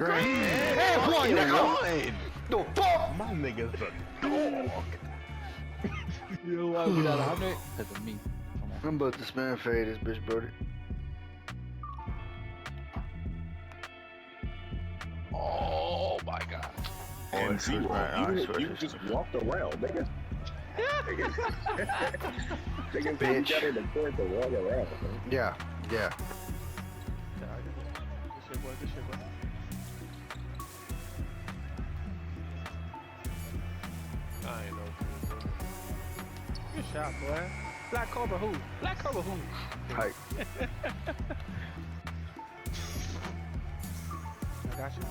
Great. And one, nigga. The fuck? My nigga's a dog. You know why we got 100? Because of me. Come on. I'm about to spam fade this bitch, brody. Oh my god. And zero. You just walked around, nigga. Nigga, Bitch. you got in the court to walk around. Man. Yeah, yeah. This shit, boy. I ain't know. Good shot, boy. Black Cobra who? Black Cobra who? Hype. I got you.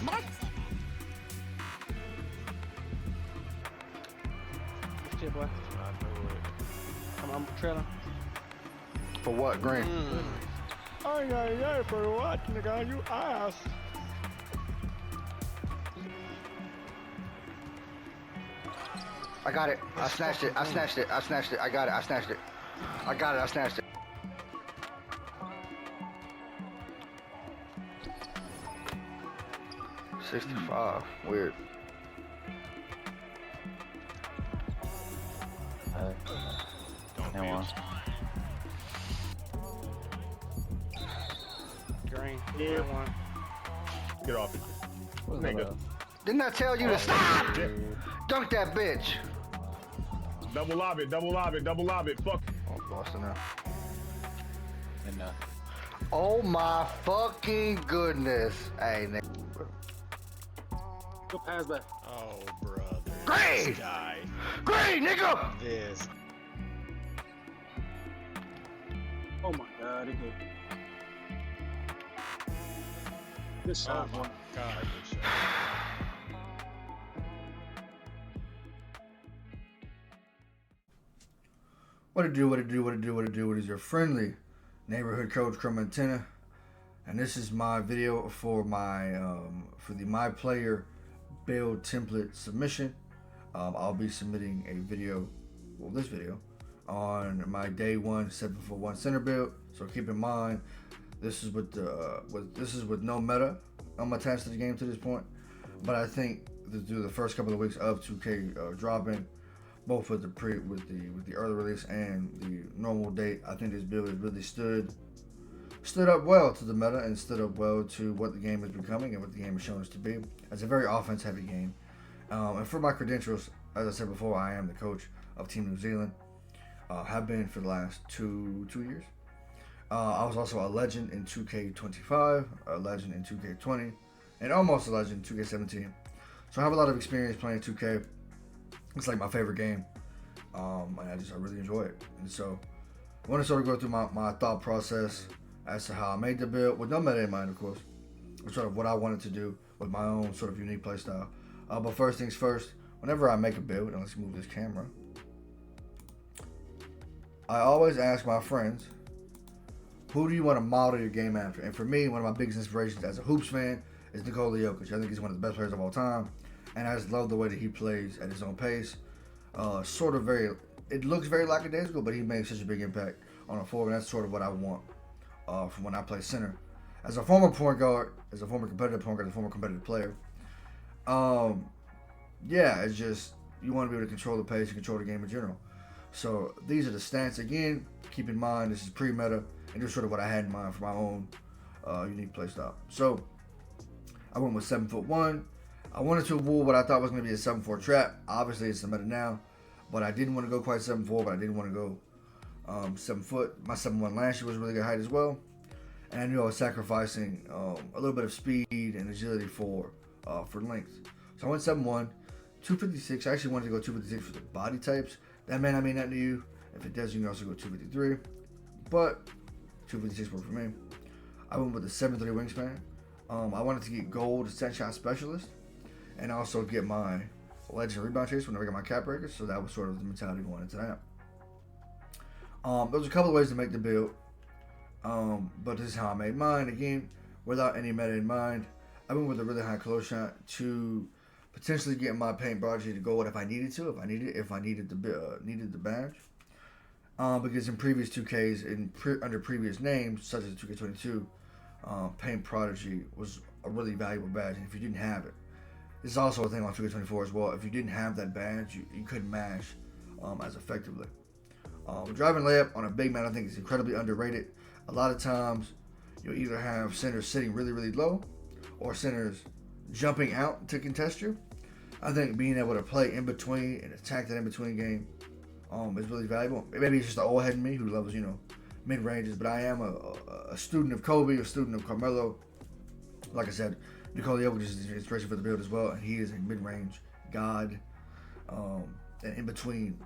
What? Shit, boy. I know it. I'm trailing. For what, Green? I got for what, nigga? You ass. I got it. I snatched it. I snatched it. I snatched it. I got it. I snatched it. I got it. I snatched it. $65. Weird. Don't Now on. Green. Yeah. One. Get off it. What's Nigga. up? Didn't I tell you to stop? Dunk that bitch. Double lob it, double lob it, double lob it. Fuck. Oh, lost it now. And Oh my fucking goodness. Hey, nigga. go pass back. Oh, brother. Great! This guy. Great, nigga! This. Oh my god, it good. Good Oh shot, my boy. god. Good shot. What it do, what it do, what it do, what it do, what is your friendly neighborhood coach, chromeantennae, and this is my video for my for the MyPlayer Build template submission. I'll be submitting a video, well this video, on my day one 7-for-1 center build. So keep in mind, this is with no meta attached to the game to this point, but I think through the first couple of weeks of 2K dropping, both with the early release and the normal date, I think this build has really stood up well to the meta and stood up well to what the game is becoming and what the game is showing us to be. It's a very offense heavy game, and for my credentials, as I said before, I am the coach of Team New Zealand. Have been for the last two years. I was also a legend in 2K25, a legend in 2K20, and almost a legend in 2K17. So I have a lot of experience playing 2K. It's like my favorite game, and I really enjoy it. And so I want to sort of go through my thought process as to how I made the build, with no meta in mind, of course, or sort of what I wanted to do with my own sort of unique playstyle. But first things first, whenever I make a build, and let's move this camera, I always ask my friends, who do you want to model your game after? And for me, one of my biggest inspirations as a hoops fan is Nikola Jokic. I think he's one of the best players of all time, and I just love the way that he plays at his own pace. It looks very lackadaisical, but he made such a big impact on a forward, and that's sort of what I want from when I play center. As a former point guard, as a former competitive point guard, as a former competitive player, yeah, it's just, you want to be able to control the pace and control the game in general. So these are the stats. Again, keep in mind, this is pre-meta, and just sort of what I had in mind for my own unique play style. So I went with 7'1". I wanted to avoid what I thought was going to be a 7'4" trap. Obviously, it's the meta now, but I didn't want to go quite 7'4", but I didn't want to go 7 foot. My 7'1" last year was a really good height as well, and I knew I was sacrificing a little bit of speed and agility for length. So I went 7'1", 256. I actually wanted to go 256 for the body types. That may not mean nothing to you. If it does, you can also go 253, but 256 worked for me. I went with a 7'3" wingspan. I wanted to get gold set shot specialist, and also get my legend rebound chase whenever I get my cap breakers. So that was sort of the mentality going into that. There was a couple of ways to make the build, but this is how I made mine. Again, without any meta in mind, I went with a really high close shot to potentially get my paint prodigy to gold if I needed to, if I needed the badge. Because in previous 2Ks, under previous names such as 2K22, Paint Prodigy was a really valuable badge, and if you didn't have it, this is also a thing on 2K24 as well. If you didn't have that badge, you couldn't mash as effectively. Driving layup on a big man, I think, is incredibly underrated. A lot of times, you'll either have centers sitting really, really low, or centers jumping out to contest you. I think being able to play in between and attack that in between game is really valuable. Maybe it's just the old head in me who loves, mid ranges, but I am a student of Kobe, a student of Carmelo. Like I said, Nikola Jokic is the inspiration for the build as well, and he is a mid range god, and in between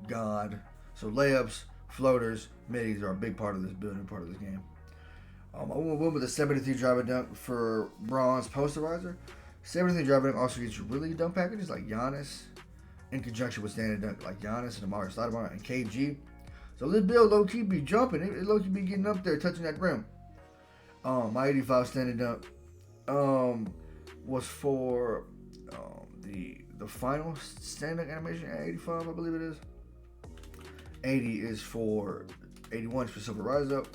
god. So layups, floaters, middies are a big part of this build and part of this game. I went with a 73 driving dunk for bronze posterizer. 73 driving dunk also gets you really good dunk packages like Giannis, in conjunction with standing dunk like Giannis and Amari Stoudemire and KG. So this build low key be jumping. It low key be getting up there, touching that rim. My 85 standing dunk was for the final standing animation at 85, I believe it is. 80 is for 81 for Silver Rise Up.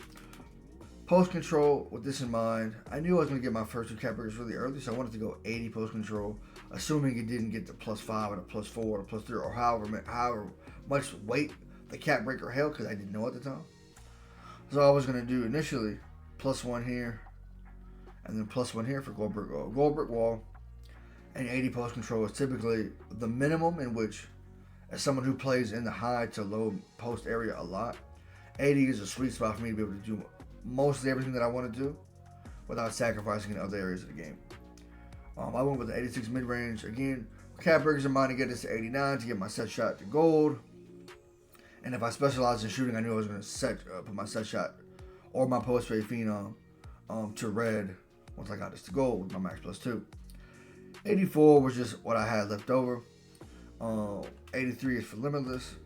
Post control, with this in mind, I knew I was going to get my first two cap breakers really early, so I wanted to go 80 post control, assuming it didn't get the +5 or the +4 or the +3 or however much weight the cap breaker held, because I didn't know at the time. So I was going to do initially +1 here, and then +1 here for gold brick wall, and 80 post control is typically the minimum in which, as someone who plays in the high to low post area a lot, 80 is a sweet spot for me to be able to do mostly everything that I want to do without sacrificing in other areas of the game. I went with the 86 mid-range. Again, cap breakers in mind to get this to 89 to get my set shot to gold. And if I specialized in shooting, I knew I was going to put my set shot or my post fade phenom to red once I got this to gold with my max +2. 84 was just what I had left over. 83 is for limitless.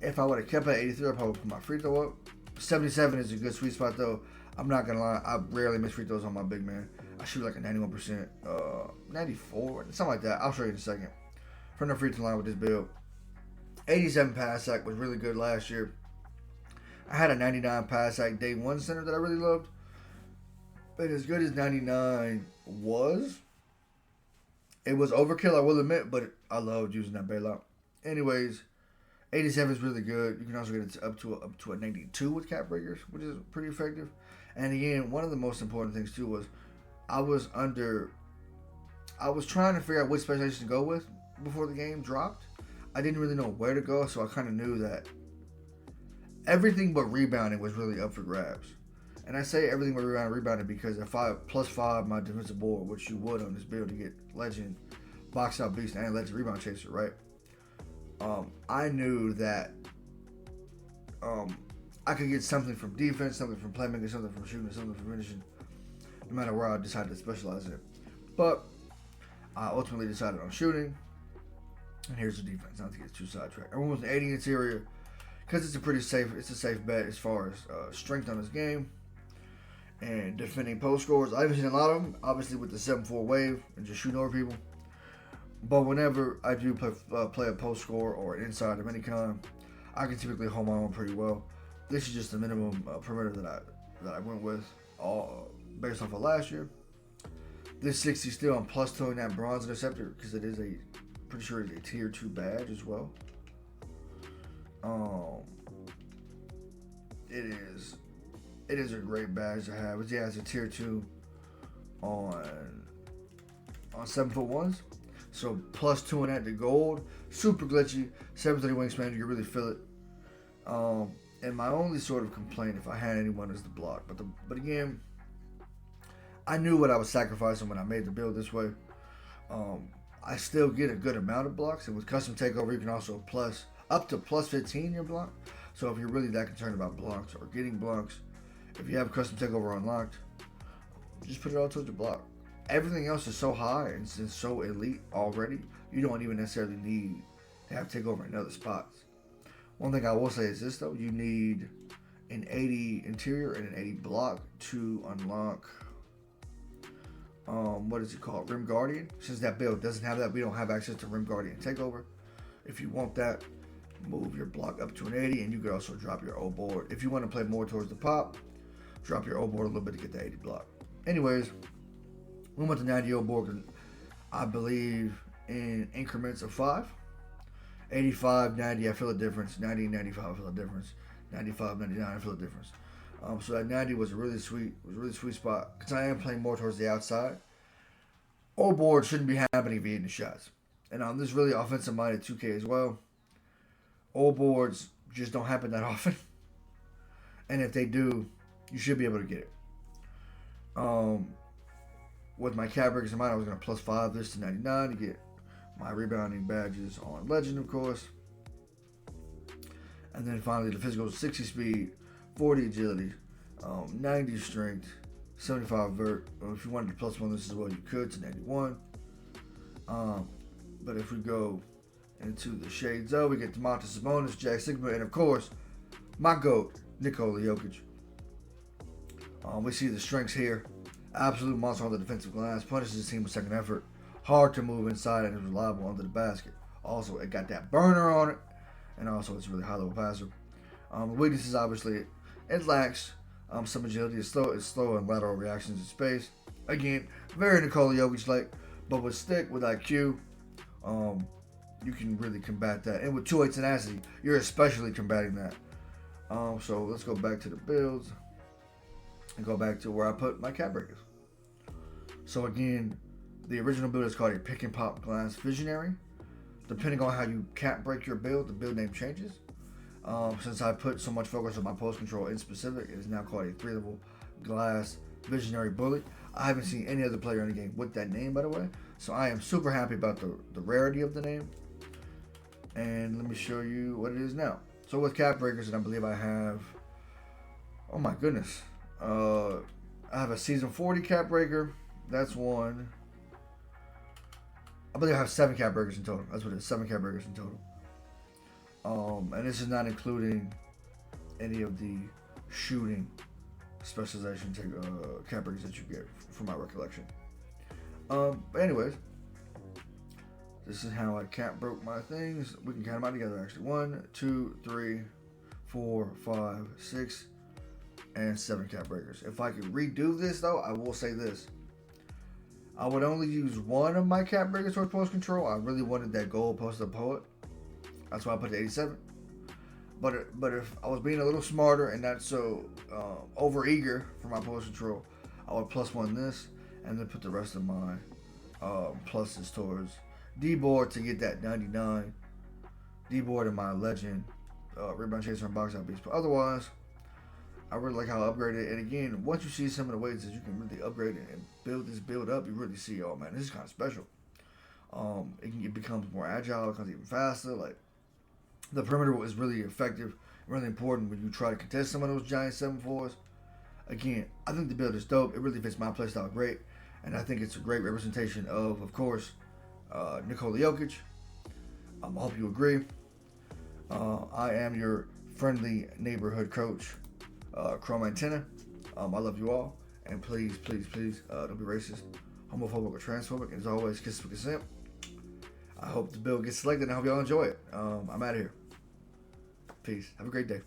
If I would have kept it at 83, I probably put my free throw up. 77 is a good sweet spot though. I'm not gonna lie, I rarely miss free throws on my big man. I shoot like a 91%, 94, something like that. I'll show you in a second. From the free throw line with this build. 87 pass sack was really good last year. I had a 99 pass sack day one center that I really loved. But as good as 99 was, it was overkill, I will admit, but I loved using that bailout. Anyways, 87 is really good. You can also get it up to a 92 with cap breakers, which is pretty effective. And again, one of the most important things too was I was trying to figure out which specialization to go with before the game dropped. I didn't really know where to go, so I kind of knew that everything but rebounding was really up for grabs. And I say everything but rebounding because if I +5 my defensive board, which you would on this build to get legend, box out beast, and legend rebound chaser, right? I knew that I could get something from defense, something from playmaking, something from shooting, something from finishing, no matter where I decided to specialize in. But I ultimately decided on shooting. And here's the defense, not to get too sidetracked. I went with an 80 interior because it's a safe bet as far as strength on this game and defending post scores. I haven't seen a lot of them, obviously with the 7-4 wave and just shooting over people. But whenever I do play a post score or an inside of any kind, I can typically hold my own pretty well. This is just the minimum perimeter that I went with, all based off of last year. This 60 still on +2 in that bronze interceptor because it is pretty sure it's a tier 2 badge as well. It is a great badge to have. It has a tier 2 on 7'1". So +2 in that to gold. Super glitchy. 730 wingspan, you can really feel it. And my only sort of complaint, if I had anyone, is the block. But again, I knew what I was sacrificing when I made the build this way. I still get a good amount of blocks, and with custom takeover, you can also up to +15 your block. So if you're really that concerned about blocks or getting blocks, if you have custom takeover unlocked, just put it all towards your block. Everything else is so high and so elite already, you don't even necessarily need to have takeover in other spots. One thing I will say is this though, you need an 80 interior and an 80 block to unlock, what is it called? Rim Guardian. Since that build doesn't have that, we don't have access to Rim Guardian takeover. If you want that, move your block up to an 80, and you could also drop your old board. If you want to play more towards the pop, drop your old board a little bit to get the 80 block. Anyways, we went to 90 old board, I believe, in increments of 5. 85, 90, I feel a difference. 90, 95, I feel a difference. 95, 99, I feel a difference. So that 90 was a really sweet spot because I am playing more towards the outside. Old board shouldn't be happening if you're hitting the shots. And this is really offensive-minded 2K as well. Old boards just don't happen that often. And if they do, you should be able to get it. With my cap breakers in mind, I was going to +5 this to 99 to get my rebounding badges on Legend, of course. And then finally the physical 60 speed, 40 agility, 90 strength, 75 vert. If you wanted to +1 this as well, you could to 91. But if we go into the shades of, we get Domantas Sabonis, Jack Sigma, and of course, my GOAT, Nikola Jokic. We see the strengths here. Absolute monster on the defensive glass. Punishes his team with second effort. Hard to move inside and is reliable under the basket. Also, it got that burner on it. And also, it's a really high-level passer. Weaknesses, obviously, it lacks some agility. It's slow in lateral reactions in space. Again, very Nikola Jokic-like. But with stick, with IQ, you can really combat that. And with 2-8 tenacity, you're especially combating that. So let's go back to the builds and go back to where I put my cap breakers. So again, the original build is called a pick and pop glass visionary. Depending on how you cap break your build, the build name changes. Since I put so much focus on my post control in specific, it is now called a 3-level glass visionary bullet. I haven't seen any other player in the game with that name, by the way. So I am super happy about the rarity of the name. And let me show you what it is now. So with cap breakers, and I believe I have, oh my goodness, I have a season 40 cap breaker. That's one. I believe I have 7 cap breakers in total. That's what it is, 7 cap breakers in total. And this is not including any of the shooting specialization cap breakers that you get from my recollection. But anyways, this is how I cap broke my things. We can count them out together actually. 1, 2, 3, 4, 5, 6, and 7 cap breakers. If I could redo this though, I will say this. I would only use one of my cap breakers towards post control. I really wanted that gold post up poet. That's why I put the 87. But if I was being a little smarter and not so over eager for my post control, I would +1 this and then put the rest of my pluses towards D-board to get that 99. D-board and my legend rebound chaser and box out beast. But otherwise, I really like how I upgraded it. And again, once you see some of the ways that you can really upgrade it and build this build up, you really see, oh man, this is kind of special. It becomes more agile, it becomes even faster. Like the perimeter is really effective, really important when you try to contest some of those giant 7-4s. Again, I think the build is dope. It really fits my playstyle great, and I think it's a great representation of course, Nikola Jokic. I hope you agree. I am your friendly neighborhood coach, chromeantennae. I love you all, and please, please, please, don't be racist, homophobic, or transphobic. And as always, kiss with consent. I hope the bill gets selected, and I hope y'all enjoy it. I'm out of here. Peace. Have a great day.